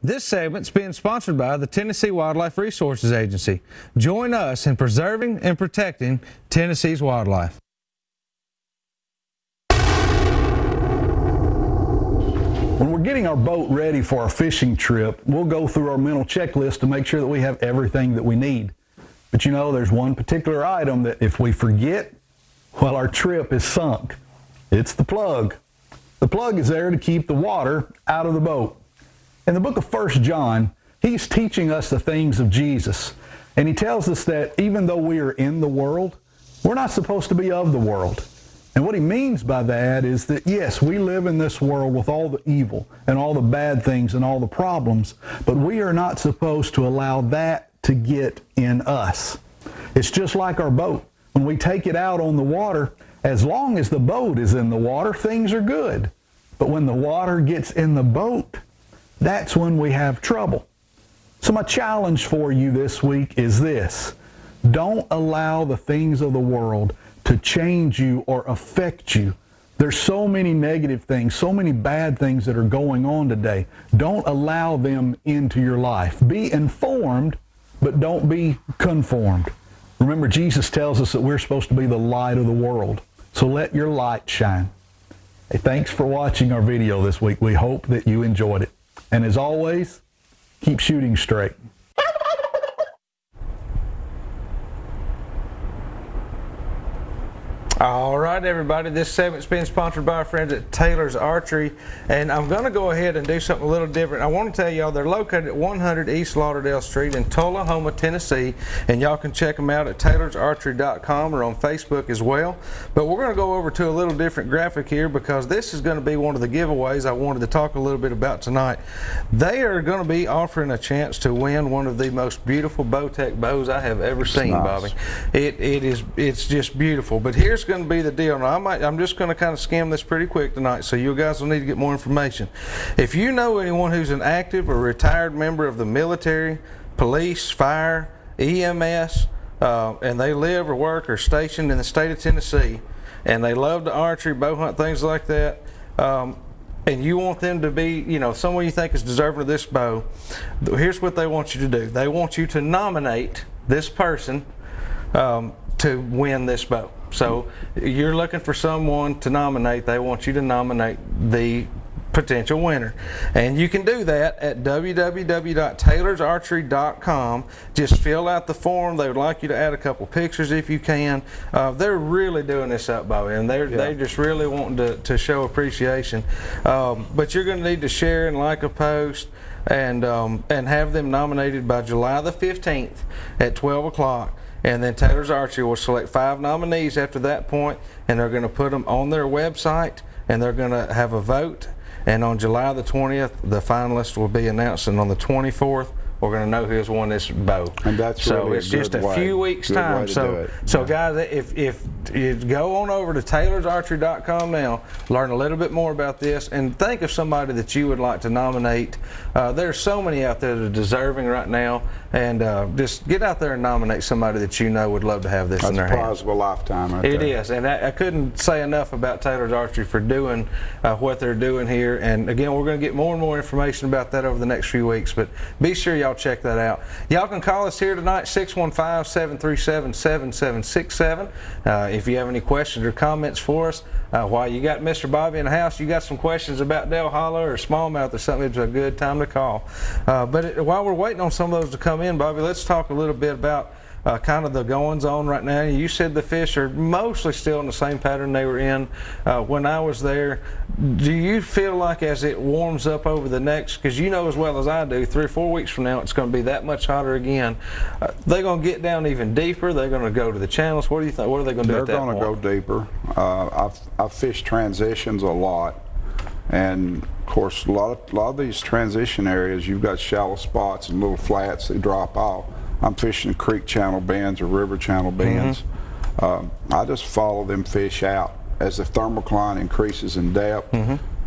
This segment's being sponsored by the Tennessee Wildlife Resources Agency. Join us in preserving and protecting Tennessee's wildlife. When we're getting our boat ready for our fishing trip, we'll go through our mental checklist to make sure that we have everything that we need. But you know, there's one particular item that if we forget, well, our trip is sunk. It's the plug. The plug is there to keep the water out of the boat. In the book of 1 John, he's teaching us the things of Jesus. And he tells us that even though we are in the world, we're not supposed to be of the world. And what he means by that is that, yes, we live in this world with all the evil and all the bad things and all the problems, but we are not supposed to allow that to get in us. It's just like our boat. When we take it out on the water, as long as the boat is in the water, things are good. But when the water gets in the boat, that's when we have trouble. So my challenge for you this week is this: don't allow the things of the world to change you or affect you. There's so many negative things, so many bad things that are going on today. Don't allow them into your life. Be informed, but don't be conformed. Remember, Jesus tells us that we're supposed to be the light of the world. So let your light shine. Hey, thanks for watching our video this week. We hope that you enjoyed it. And as always, keep shooting straight. All right, everybody, this segment's being sponsored by our friends at Taylor's Archery, and I'm going to go ahead and do something a little different. I want to tell y'all they're located at 100 East Lauderdale Street in Tullahoma, Tennessee, and y'all can check them out at taylorsarchery.com or on Facebook as well. But we're going to go over to a little different graphic here because this is going to be one of the giveaways I wanted to talk a little bit about tonight. They are going to be offering a chance to win one of the most beautiful Bowtech bows I have ever seen, nice. Bobby. It's just beautiful. But here's going to be the deal. Now, I'm just going to kind of skim this pretty quick tonight, so you guys will need to get more information. If you know anyone who's an active or retired member of the military, police, fire, EMS, and they live or work or stationed in the state of Tennessee, and they love to archery, bow hunt, things like that, and you want them to be, you know, someone you think is deserving of this bow, here's what they want you to do. They want you to nominate this person to win this bow. So you're looking for someone to nominate. They want you to nominate the potential winner. And you can do that at www.taylorsarchery.com. Just fill out the form. They would like you to add a couple pictures if you can. They're really doing this up, Bobby, and they just really wanting to show appreciation. But you're going to need to share and like a post and have them nominated by July the 15th at 12 o'clock. And then Taylor's Archery will select 5 nominees after that point, and they're going to put them on their website, and they're going to have a vote. And on July the 20th, the finalists will be announced, and on the 24th, we're going to know who's won this bow. And that's so really it's just a few weeks time. So guys, if you go on over to taylorsarchery.com now, learn a little bit more about this, and think of somebody that you would like to nominate. There's so many out there that are deserving right now, and just get out there and nominate somebody that you know would love to have this in their hand. That's a prize of a lifetime right It there. is, and I couldn't say enough about Taylor's Archery for doing what they're doing here. And again, we're going to get more and more information about that over the next few weeks, but be sure y'all check that out. Y'all can call us here tonight, 615-737-7767. If you have any questions or comments for us, while you got Mr. Bobby in the house, you got some questions about Dell Hollow or smallmouth or something, it's a good time to call. But while we're waiting on some of those to come in, Bobby, let's talk a little bit about kind of the goings on right now. You said the fish are mostly still in the same pattern they were in when I was there. Do you feel like as it warms up over the next, because you know as well as I do, 3 or 4 weeks from now it's going to be that much hotter again, they're going to get down even deeper? They're going to go to the channels? What do you think? What are they going to do at that point? They're going to go deeper. I've fished transitions a lot, and of course a lot of these transition areas, you've got shallow spots and little flats that drop off. I'm fishing creek channel bends or river channel bends. I just follow them fish out. As the thermocline increases in depth,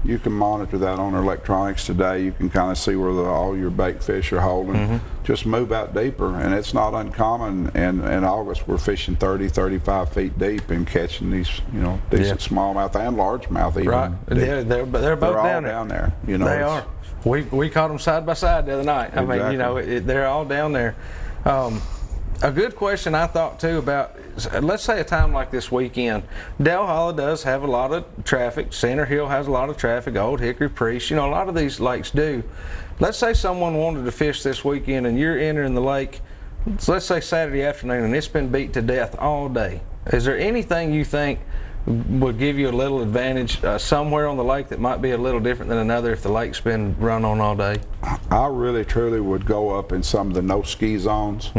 you can monitor that on electronics today. You can kind of see where all your bait fish are holding. Just move out deeper, and it's not uncommon. And in August, we're fishing 30, 35 feet deep and catching these, you know, decent smallmouth and largemouth even. Right, they're both all down down there. You know, they are. We caught them side by side the other night. Exactly. I mean, you know, they're all down there. A good question I thought too about, let's say a time like this weekend, Dale Hollow does have a lot of traffic. Center Hill has a lot of traffic. Old Hickory Priest, you know, a lot of these lakes do. Let's say someone wanted to fish this weekend and you're entering the lake, let's say Saturday afternoon, and it's been beat to death all day. Is there anything you think would give you a little advantage somewhere on the lake that might be a little different than another if the lake's been run on all day? I really truly would go up in some of the no ski zones.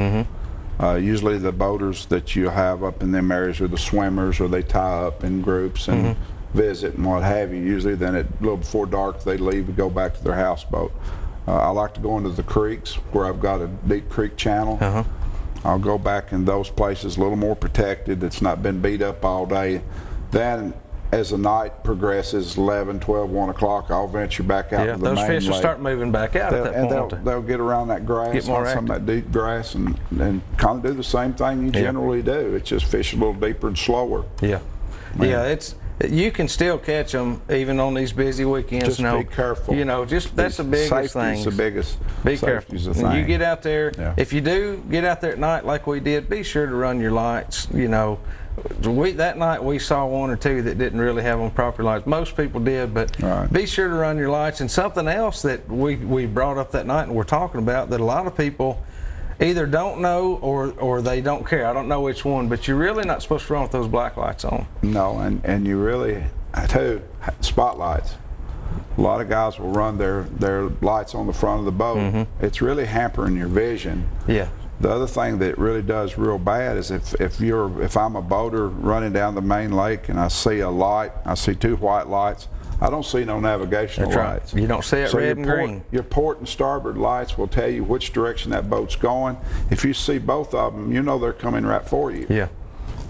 Usually the boaters that you have up in them areas are the swimmers, or they tie up in groups and visit and what have you. Usually then at a little before dark they leave and go back to their houseboat. I like to go into the creeks where I've got a deep creek channel. I'll go back in those places a little more protected. It's not been beat up all day. Then as the night progresses, 11, 12, 1 o'clock, I'll venture back out to the main lake. Those fish will start moving back out at that point. And they'll get around that grass, some of that deep grass, and kind of do the same thing you generally do. It's just fish a little deeper and slower. Yeah, it's you can still catch them even on these busy weekends. Just be careful. You know, just that's the biggest thing. Safety's the biggest. Be careful. When you get out there, if you do get out there at night like we did, be sure to run your lights. You know. That night we saw 1 or 2 that didn't really have on proper lights. Most people did, but be sure to run your lights. And something else that we brought up that night and we're talking about that a lot of people either don't know or they don't care. I don't know which one, but you're really not supposed to run with those black lights on. No, and you really, too, spotlights. A lot of guys will run their lights on the front of the boat. It's really hampering your vision. Yeah. The other thing that really does real bad is if I'm a boater running down the main lake and I see a light, I see 2 white lights, I don't see no navigational lights. You don't see it red and green. Your port and starboard lights will tell you which direction that boat's going. If you see both of them, you know they're coming right for you. Yeah.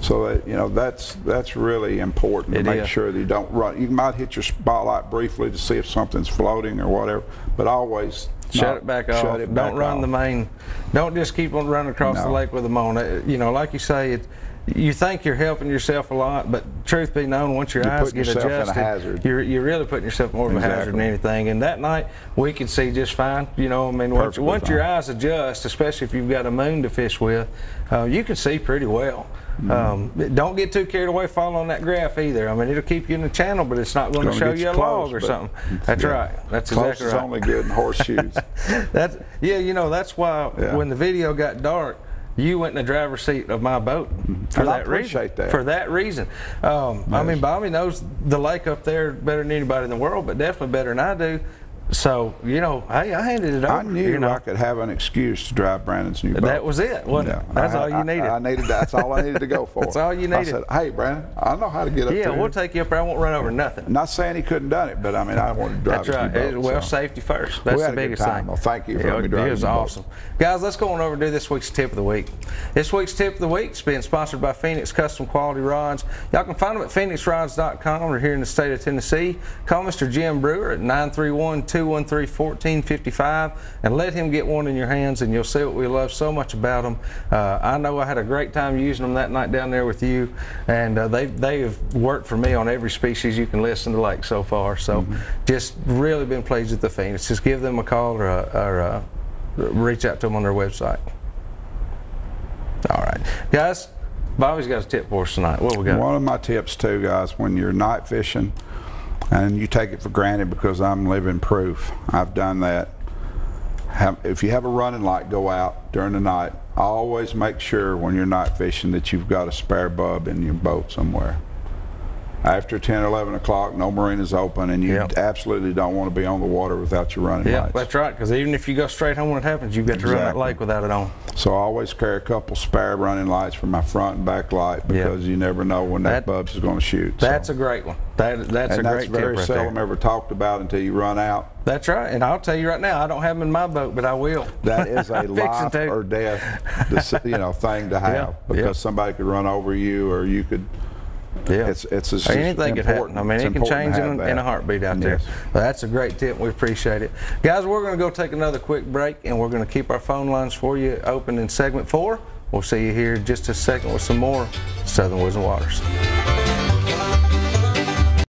So that, you know, that's really important to make sure that you don't run. You might hit your spotlight briefly to see if something's floating or whatever, but always shut it back off. Don't run the main. Don't just keep on running across the lake with them on. You know, like you say, you think you're helping yourself a lot, but truth be known, once your eyes get adjusted, you're really putting yourself more of a hazard than anything. And that night we could see just fine. You know, I mean, once your eyes adjust, especially if you've got a moon to fish with, you can see pretty well. Don't get too carried away following on that graph either. I mean, it'll keep you in the channel, but it's not going to show you a log or something. That's right. That's exactly right. Close is only good in horseshoes. You know, that's why when the video got dark, you went in the driver's seat of my boat for that reason. For that reason. I mean, Bobby knows the lake up there better than anybody in the world, but definitely better than I do. So, you know, I handed it over. I knew I could have an excuse to drive Brandon's new boat. That was it, wasn't it? That's all you needed. That's all I needed to go for. That's all you needed. I said, hey, Brandon, I know how to get up there. Yeah, we'll take you up there. I won't run over nothing. I'm not saying he couldn't done it, but I mean, I wanted to drive his new boat. Well, safety first. That's the biggest thing. Well, thank you for letting me drive. It was awesome. Guys, let's go on over and do this week's tip of the week. This week's tip of the week is being sponsored by Phoenix Custom Quality Rods. Y'all can find them at phoenixrods.com or here in the state of Tennessee. Call Mr. Jim Brewer at 931-213-1455 and let him get one in your hands, and you'll see what we love so much about them. I know I had a great time using them that night down there with you, and they have worked for me on every species you can list in the lake so far. So just really been pleased with the Phoenix. Just give them a call or reach out to them on their website. All right, guys, Bobby's got a tip for us tonight. What we got? One of my tips too, guys, when you're night fishing, and you take it for granted because I'm living proof. I've done that. If you have a running light go out during the night, always make sure when you're night fishing that you've got a spare bulb in your boat somewhere. After 10 or 11 o'clock, no marinas open, and you absolutely don't want to be on the water without your running lights. That's right, because even if you go straight home when it happens, you've got to run that lake without it on. So I always carry a couple spare running lights for my front and back light, because you never know when that bulb is going to shoot. That's a great one. That's a great tip. That's very seldom ever talked about until you run out. That's right, and I'll tell you right now, I don't have them in my boat, but I will. That is a life or death, thing to have, because somebody could run over you, or you could. It's anything could happen. I mean, it can change in a heartbeat out there. Well, that's a great tip. We appreciate it. Guys, we're going to go take another quick break, and we're going to keep our phone lines for you open in segment 4. We'll see you here in just a second with some more Southern Woods and Waters.